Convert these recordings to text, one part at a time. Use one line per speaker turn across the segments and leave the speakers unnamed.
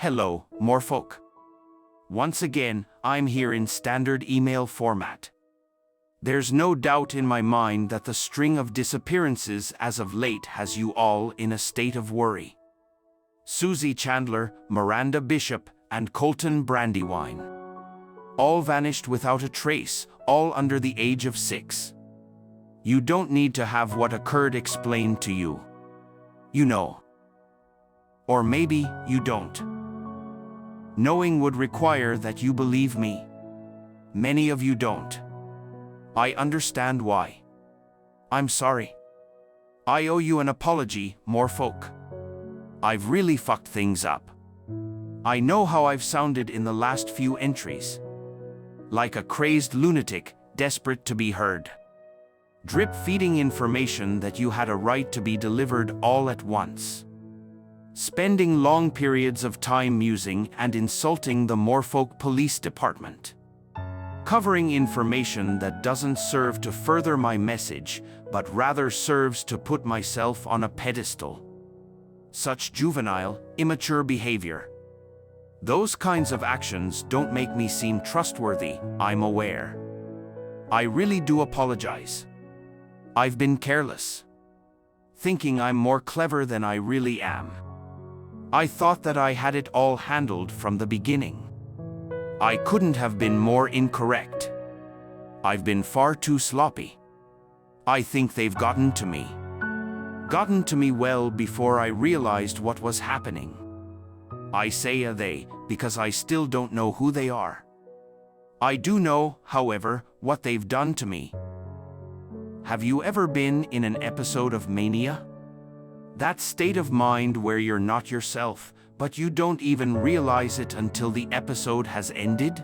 Hello, Morefolk. Once again, I'm here in standard email format. There's no doubt in my mind that the string of disappearances as of late has you all in a state of worry. Susie Chandler, Miranda Bishop, and Colton Brandywine. All vanished without a trace, all under the age of 6. You don't need to have what occurred explained to you. You know. Or maybe you don't. Knowing would require that you believe me. Many of you don't. I understand why. I'm sorry. I owe you an apology, Morefolk. I've really fucked things up. I know how I've sounded in the last few entries. Like a crazed lunatic, desperate to be heard. Drip-feeding information that you had a right to be delivered all at once. Spending long periods of time musing and insulting the Morefolk Police Department. Covering information that doesn't serve to further my message, but rather serves to put myself on a pedestal. Such juvenile, immature behavior. Those kinds of actions don't make me seem trustworthy, I'm aware. I really do apologize. I've been careless. Thinking I'm more clever than I really am. I thought that I had it all handled from the beginning. I couldn't have been more incorrect. I've been far too sloppy. I think they've gotten to me. Gotten to me well before I realized what was happening. I say they, because I still don't know who they are. I do know, however, what they've done to me. Have you ever been in an episode of mania? That state of mind where you're not yourself, but you don't even realize it until the episode has ended?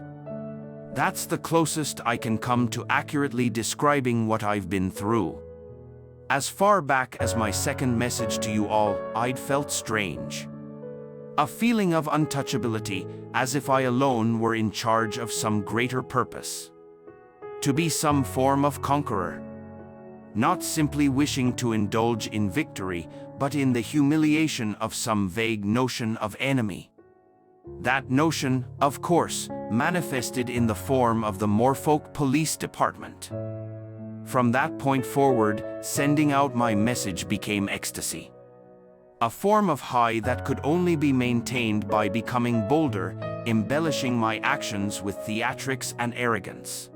That's the closest I can come to accurately describing what I've been through. As far back as my second message to you all, I'd felt strange. A feeling of untouchability, as if I alone were in charge of some greater purpose. To be some form of conqueror. Not simply wishing to indulge in victory, but in the humiliation of some vague notion of enemy. That notion, of course, manifested in the form of the Morefolk Police Department. From that point forward, sending out my message became ecstasy. A form of high that could only be maintained by becoming bolder, embellishing my actions with theatrics and arrogance.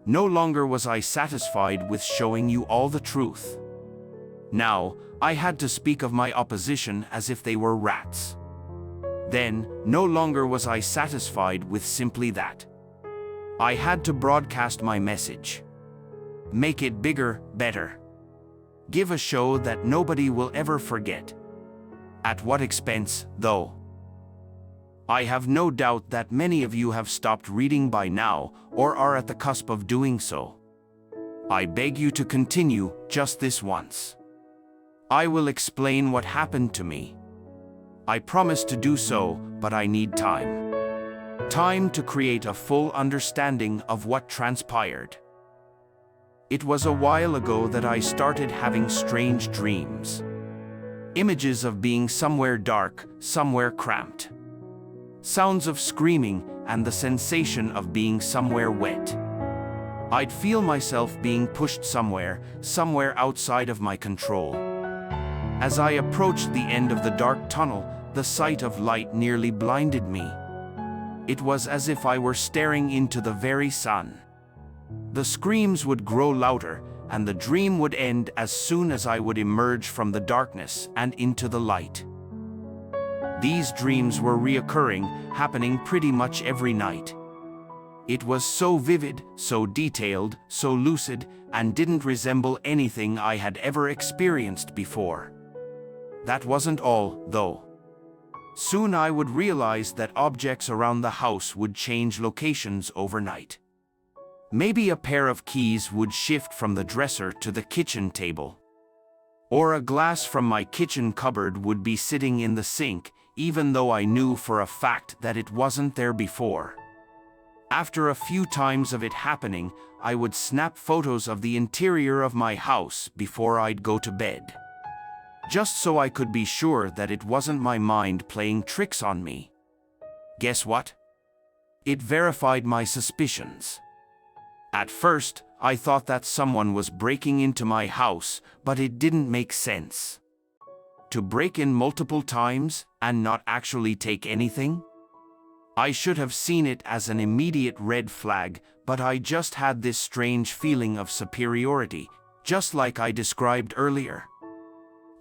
No longer was I satisfied with showing you all the truth. Now, I had to speak of my opposition as if they were rats. Then, no longer was I satisfied with simply that. I had to broadcast my message. Make it bigger, better. Give a show that nobody will ever forget. At what expense, though? I have no doubt that many of you have stopped reading by now, or are at the cusp of doing so. I beg you to continue, just this once. I will explain what happened to me. I promise to do so, but I need time. Time to create a full understanding of what transpired. It was a while ago that I started having strange dreams. Images of being somewhere dark, somewhere cramped. Sounds of screaming, and the sensation of being somewhere wet. I'd feel myself being pushed somewhere outside of my control. As I approached the end of the dark tunnel, the sight of light nearly blinded me. It was as if I were staring into the very sun. The screams would grow louder, and the dream would end as soon as I would emerge from the darkness and into the light. These dreams were reoccurring, happening pretty much every night. It was so vivid, so detailed, so lucid, and didn't resemble anything I had ever experienced before. That wasn't all, though. Soon I would realize that objects around the house would change locations overnight. Maybe a pair of keys would shift from the dresser to the kitchen table. Or a glass from my kitchen cupboard would be sitting in the sink, even though I knew for a fact that it wasn't there before. After a few times of it happening, I would snap photos of the interior of my house before I'd go to bed. Just so I could be sure that it wasn't my mind playing tricks on me. Guess what? It verified my suspicions. At first, I thought that someone was breaking into my house, but it didn't make sense. To break in multiple times and not actually take anything? I should have seen it as an immediate red flag, but I just had this strange feeling of superiority, just like I described earlier.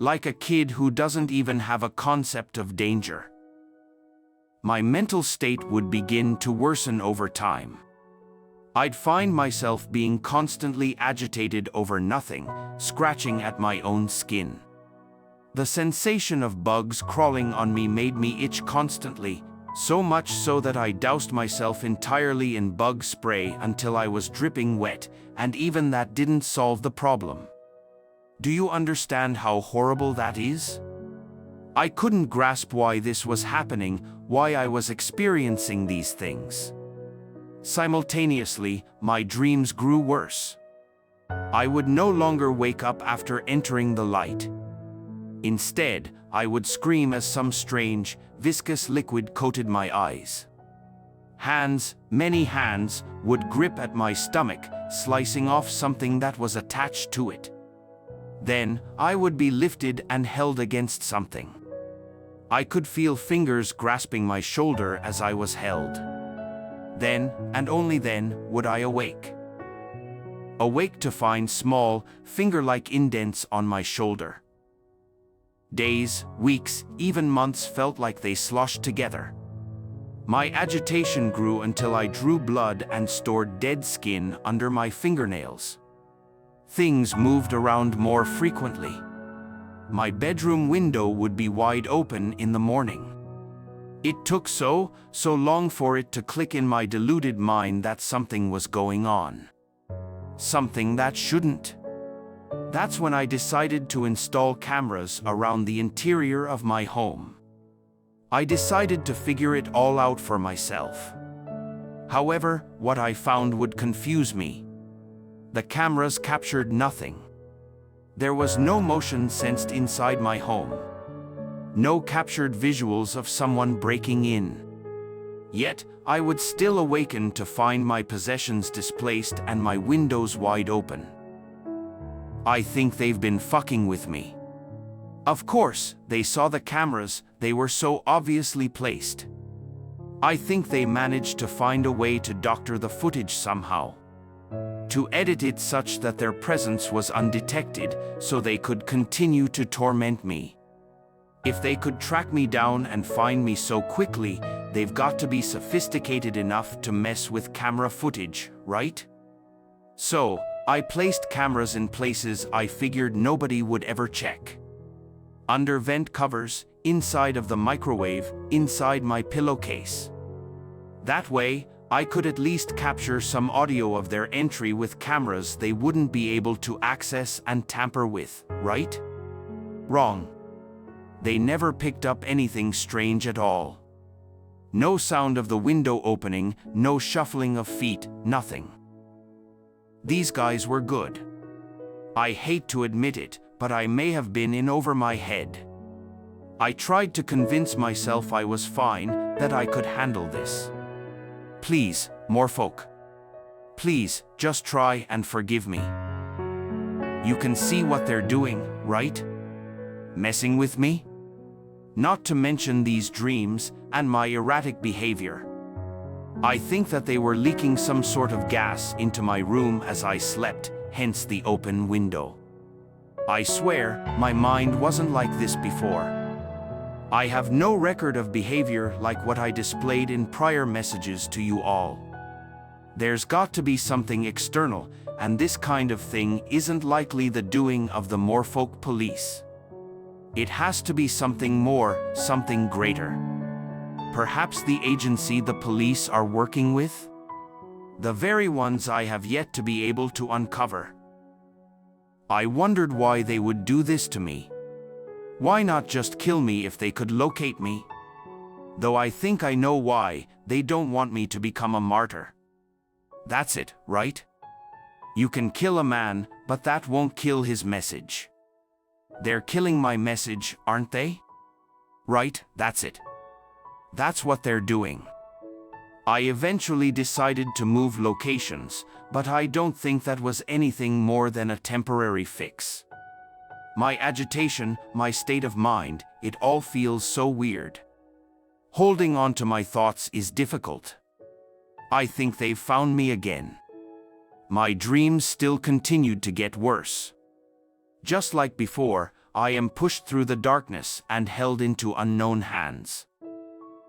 Like a kid who doesn't even have a concept of danger. My mental state would begin to worsen over time. I'd find myself being constantly agitated over nothing, scratching at my own skin. The sensation of bugs crawling on me made me itch constantly, so much so that I doused myself entirely in bug spray until I was dripping wet, and even that didn't solve the problem. Do you understand how horrible that is? I couldn't grasp why this was happening, why I was experiencing these things. Simultaneously, my dreams grew worse. I would no longer wake up after entering the light. Instead, I would scream as some strange, viscous liquid coated my eyes. Hands, many hands, would grip at my stomach, slicing off something that was attached to it. Then, I would be lifted and held against something. I could feel fingers grasping my shoulder as I was held. Then, and only then, would I awake. Awake to find small, finger-like indents on my shoulder. Days, weeks, even months felt like they sloshed together. My agitation grew until I drew blood and stored dead skin under my fingernails. Things moved around more frequently. My bedroom window would be wide open in the morning. It took so long for it to click in my deluded mind that something was going on. Something that shouldn't. That's when I decided to install cameras around the interior of my home. I decided to figure it all out for myself. However, what I found would confuse me. The cameras captured nothing. There was no motion sensed inside my home. No captured visuals of someone breaking in. Yet, I would still awaken to find my possessions displaced and my windows wide open. I think they've been fucking with me. Of course, they saw the cameras, they were so obviously placed. I think they managed to find a way to doctor the footage somehow. To edit it such that their presence was undetected, so they could continue to torment me. If they could track me down and find me so quickly, they've got to be sophisticated enough to mess with camera footage, right? So, I placed cameras in places I figured nobody would ever check. Under vent covers, inside of the microwave, inside my pillowcase. That way, I could at least capture some audio of their entry with cameras they wouldn't be able to access and tamper with, right? Wrong. They never picked up anything strange at all. No sound of the window opening, no shuffling of feet, nothing. These guys were good. I hate to admit it, but I may have been in over my head. I tried to convince myself I was fine, that I could handle this. Please, Morefolk. Please, just try and forgive me. You can see what they're doing, right? Messing with me? Not to mention these dreams and my erratic behavior. I think that they were leaking some sort of gas into my room as I slept, hence the open window. I swear, my mind wasn't like this before. I have no record of behavior like what I displayed in prior messages to you all. There's got to be something external, and this kind of thing isn't likely the doing of the Morefolk police. It has to be something more, something greater. Perhaps the agency the police are working with? The very ones I have yet to be able to uncover. I wondered why they would do this to me. Why not just kill me if they could locate me? Though I think I know why, they don't want me to become a martyr. That's it, right? You can kill a man, but that won't kill his message. They're killing my message, aren't they? Right, that's it. That's what they're doing. I eventually decided to move locations, but I don't think that was anything more than a temporary fix. My agitation, my state of mind, it all feels so weird. Holding on to my thoughts is difficult. I think they've found me again. My dreams still continued to get worse. Just like before, I am pushed through the darkness and held into unknown hands.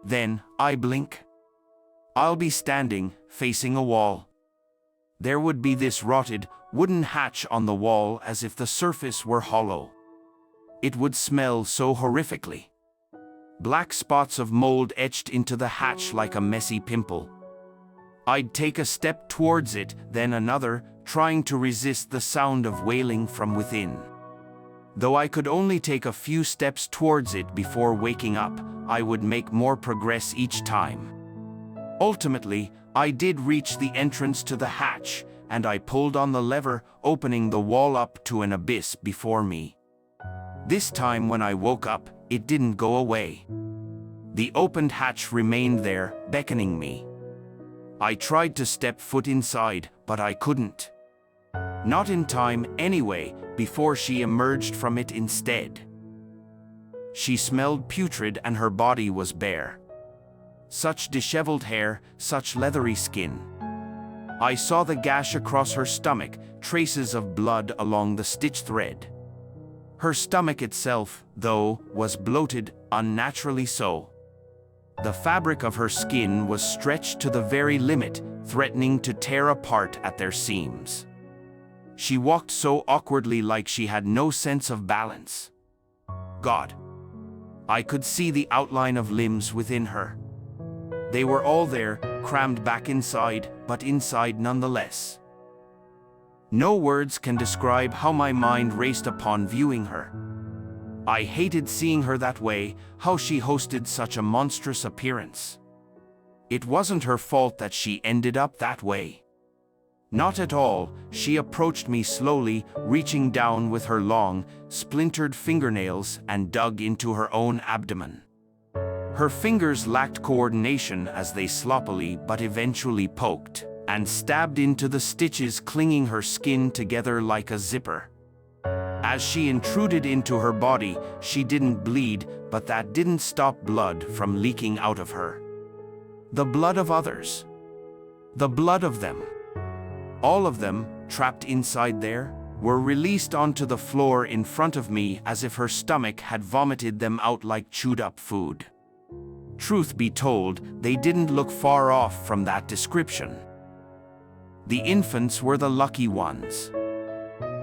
Then, I blink. I'll be standing, facing a wall. There would be this rotted, wooden hatch on the wall as if the surface were hollow. It would smell so horrifically. Black spots of mold etched into the hatch like a messy pimple. I'd take a step towards it, then another, trying to resist the sound of wailing from within. Though I could only take a few steps towards it before waking up, I would make more progress each time. Ultimately, I did reach the entrance to the hatch, and I pulled on the lever, opening the wall up to an abyss before me. This time when I woke up, it didn't go away. The opened hatch remained there, beckoning me. I tried to step foot inside, but I couldn't. Not in time, anyway, before she emerged from it instead. She smelled putrid and her body was bare. Such disheveled hair, such leathery skin. I saw the gash across her stomach, traces of blood along the stitch thread. Her stomach itself, though, was bloated, unnaturally so. The fabric of her skin was stretched to the very limit, threatening to tear apart at their seams. She walked so awkwardly like she had no sense of balance. God. I could see the outline of limbs within her. They were all there, crammed back inside, but inside nonetheless. No words can describe how my mind raced upon viewing her. I hated seeing her that way, how she hosted such a monstrous appearance. It wasn't her fault that she ended up that way. Not at all. She approached me slowly, reaching down with her long, splintered fingernails and dug into her own abdomen. Her fingers lacked coordination as they sloppily but eventually poked and stabbed into the stitches clinging her skin together like a zipper. As she intruded into her body, she didn't bleed, but that didn't stop blood from leaking out of her. The blood of others. The blood of them. All of them, trapped inside there, were released onto the floor in front of me as if her stomach had vomited them out like chewed-up food. Truth be told, they didn't look far off from that description. The infants were the lucky ones.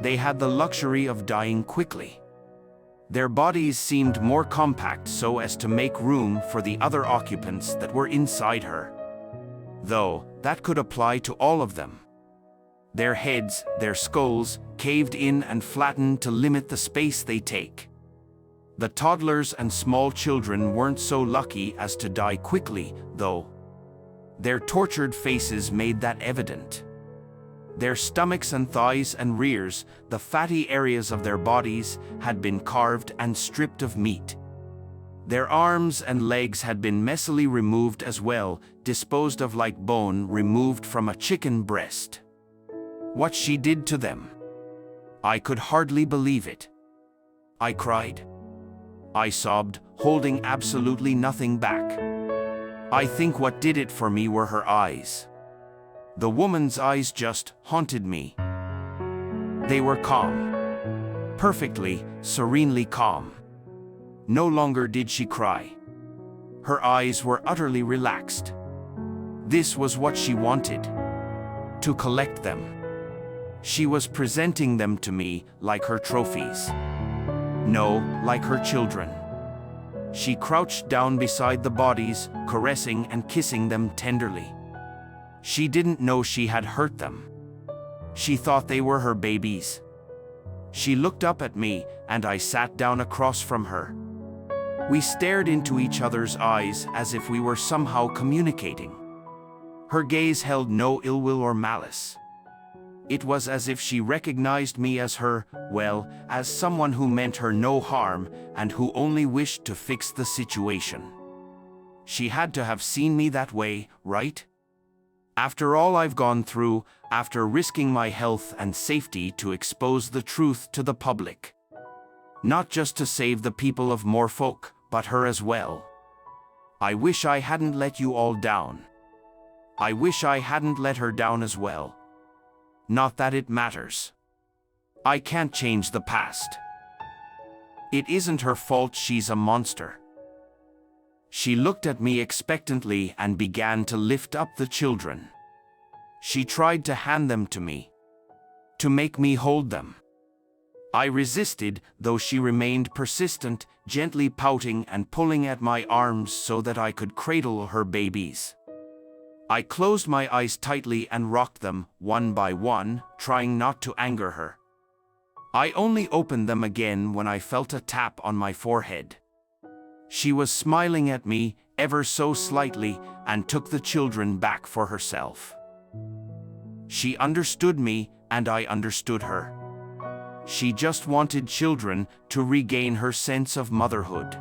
They had the luxury of dying quickly. Their bodies seemed more compact so as to make room for the other occupants that were inside her. Though, that could apply to all of them. Their heads, their skulls, caved in and flattened to limit the space they take. The toddlers and small children weren't so lucky as to die quickly, though. Their tortured faces made that evident. Their stomachs and thighs and rears, the fatty areas of their bodies, had been carved and stripped of meat. Their arms and legs had been messily removed as well, disposed of like bone removed from a chicken breast. What she did to them. I could hardly believe it. I cried. I sobbed, holding absolutely nothing back. I think what did it for me were her eyes. The woman's eyes just haunted me. They were calm. Perfectly, serenely calm. No longer did she cry. Her eyes were utterly relaxed. This was what she wanted. To collect them. She was presenting them to me like her trophies. No, like her children. She crouched down beside the bodies, caressing and kissing them tenderly. She didn't know she had hurt them. She thought they were her babies. She looked up at me, and I sat down across from her. We stared into each other's eyes as if we were somehow communicating. Her gaze held no ill will or malice. It was as if she recognized me as her, well, as someone who meant her no harm and who only wished to fix the situation. She had to have seen me that way, right? After all I've gone through, after risking my health and safety to expose the truth to the public. Not just to save the people of Morefolk, but her as well. I wish I hadn't let you all down. I wish I hadn't let her down as well. Not that it matters. I can't change the past. It isn't her fault she's a monster. She looked at me expectantly and began to lift up the children. She tried to hand them to me, to make me hold them. I resisted, though she remained persistent, gently pouting and pulling at my arms so that I could cradle her babies. I closed my eyes tightly and rocked them, one by one, trying not to anger her. I only opened them again when I felt a tap on my forehead. She was smiling at me, ever so slightly, and took the children back for herself. She understood me, and I understood her. She just wanted children to regain her sense of motherhood,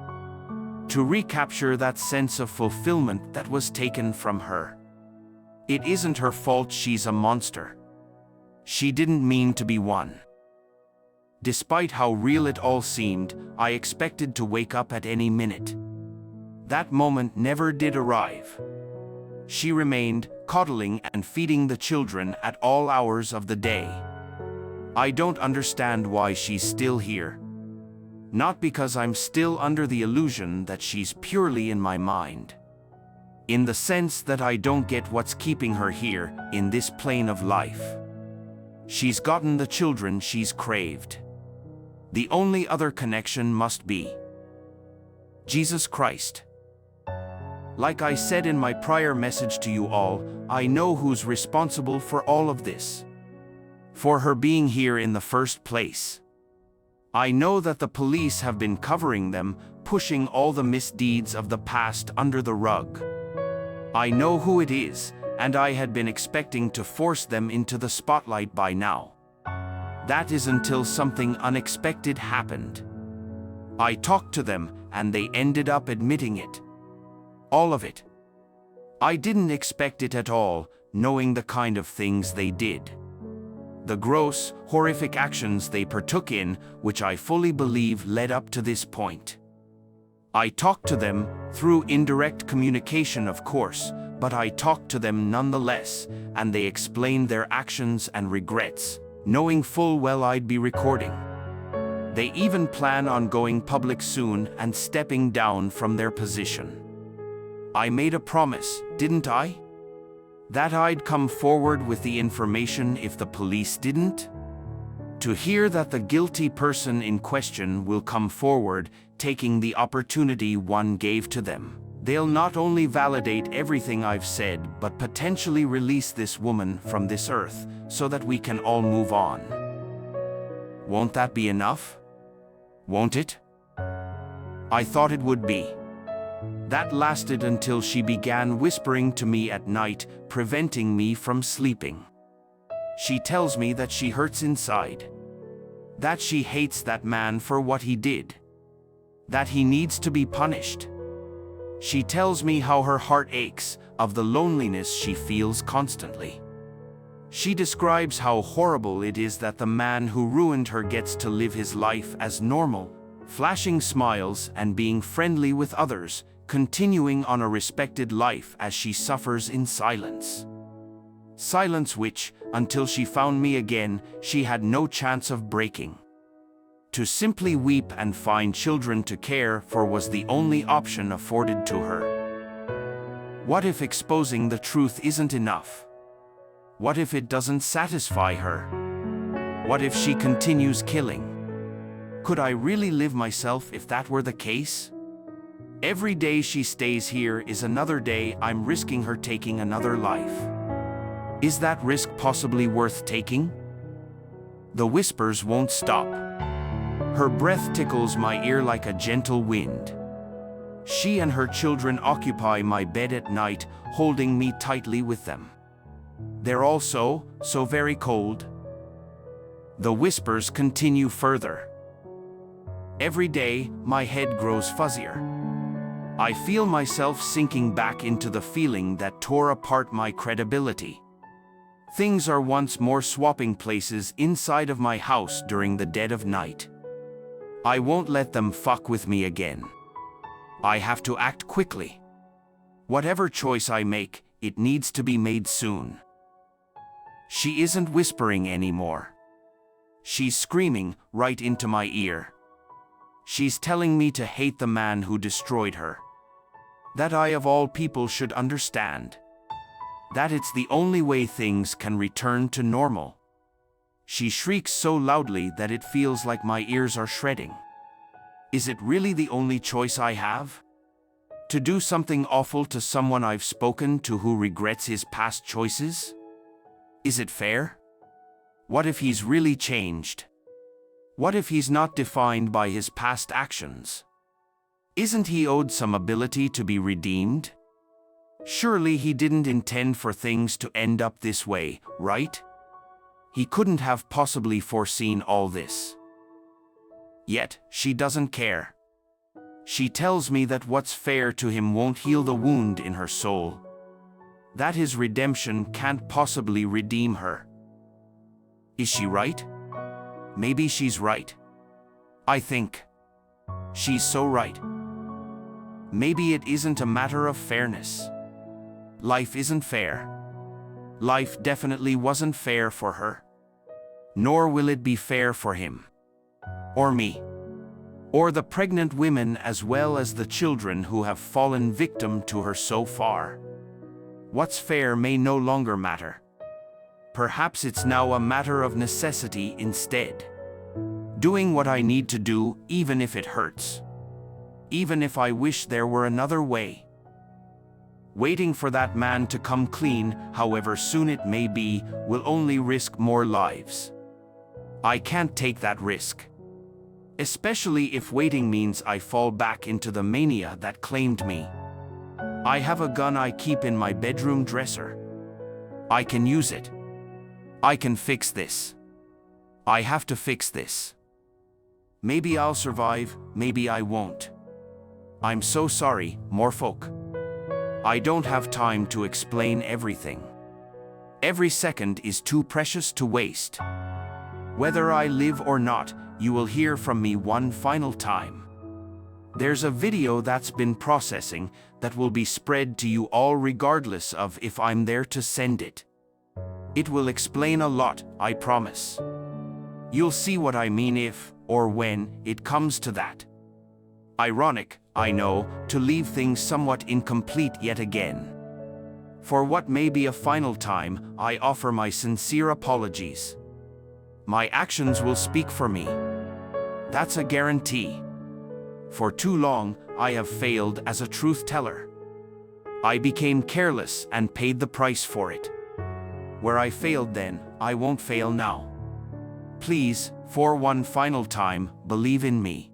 to recapture that sense of fulfillment that was taken from her. It isn't her fault she's a monster. She didn't mean to be one. Despite how real it all seemed, I expected to wake up at any minute. That moment never did arrive. She remained, coddling and feeding the children at all hours of the day. I don't understand why she's still here. Not because I'm still under the illusion that she's purely in my mind. In the sense that I don't get what's keeping her here, in this plane of life. She's gotten the children she's craved. The only other connection must be Jesus Christ. Like I said in my prior message to you all, I know who's responsible for all of this. For her being here in the first place. I know that the police have been covering them, pushing all the misdeeds of the past under the rug. I know who it is, and I had been expecting to force them into the spotlight by now. That is until something unexpected happened. I talked to them, and they ended up admitting it. All of it. I didn't expect it at all, knowing the kind of things they did. The gross, horrific actions they partook in, which I fully believe led up to this point. I talked to them, through indirect communication of course, but I talked to them nonetheless, and they explained their actions and regrets, knowing full well I'd be recording. They even plan on going public soon and stepping down from their position. I made a promise, didn't I? That I'd come forward with the information if the police didn't? To hear that the guilty person in question will come forward, taking the opportunity one gave to them. They'll not only validate everything I've said, but potentially release this woman from this earth, so that we can all move on. Won't that be enough? Won't it? I thought it would be. That lasted until she began whispering to me at night, preventing me from sleeping. She tells me that she hurts inside. That she hates that man for what he did. That he needs to be punished. She tells me how her heart aches, of the loneliness she feels constantly. She describes how horrible it is that the man who ruined her gets to live his life as normal, flashing smiles and being friendly with others, continuing on a respected life as she suffers in silence. Silence which, until she found me again, she had no chance of breaking. To simply weep and find children to care for was the only option afforded to her. What if exposing the truth isn't enough? What if it doesn't satisfy her? What if she continues killing? Could I really live myself if that were the case? Every day she stays here is another day I'm risking her taking another life. Is that risk possibly worth taking? The whispers won't stop. Her breath tickles my ear like a gentle wind. She and her children occupy my bed at night, holding me tightly with them. They're all so very cold. The whispers continue further. Every day, my head grows fuzzier. I feel myself sinking back into the feeling that tore apart my credibility. Things are once more swapping places inside of my house during the dead of night. I won't let them fuck with me again. I have to act quickly. Whatever choice I make, it needs to be made soon. She isn't whispering anymore. She's screaming right into my ear. She's telling me to hate the man who destroyed her. That I of all people should understand. That it's the only way things can return to normal. She shrieks so loudly that it feels like my ears are shredding. Is it really the only choice I have? To do something awful to someone I've spoken to who regrets his past choices? Is it fair? What if he's really changed? What if he's not defined by his past actions? Isn't he owed some ability to be redeemed? Surely he didn't intend for things to end up this way, right? He couldn't have possibly foreseen all this. Yet, she doesn't care. She tells me that what's fair to him won't heal the wound in her soul. That his redemption can't possibly redeem her. Is she right? Maybe she's right. I think. She's so right. Maybe it isn't a matter of fairness. Life isn't fair. Life definitely wasn't fair for her. Nor will it be fair for him. Or me. Or the pregnant women as well as the children who have fallen victim to her so far. What's fair may no longer matter. Perhaps it's now a matter of necessity instead. Doing what I need to do, even if it hurts. Even if I wish there were another way. Waiting for that man to come clean, however soon it may be, will only risk more lives. I can't take that risk. Especially if waiting means I fall back into the mania that claimed me. I have a gun I keep in my bedroom dresser. I can use it. I can fix this. I have to fix this. Maybe I'll survive, maybe I won't. I'm so sorry, Morefolk. I don't have time to explain everything. Every second is too precious to waste. Whether I live or not, you will hear from me one final time. There's a video that's been processing that will be spread to you all regardless of if I'm there to send it. It will explain a lot, I promise. You'll see what I mean if, or when, it comes to that. Ironic, I know, to leave things somewhat incomplete yet again. For what may be a final time, I offer my sincere apologies. My actions will speak for me. That's a guarantee. For too long, I have failed as a truth teller. I became careless and paid the price for it. Where I failed then, I won't fail now. Please, for one final time, believe in me.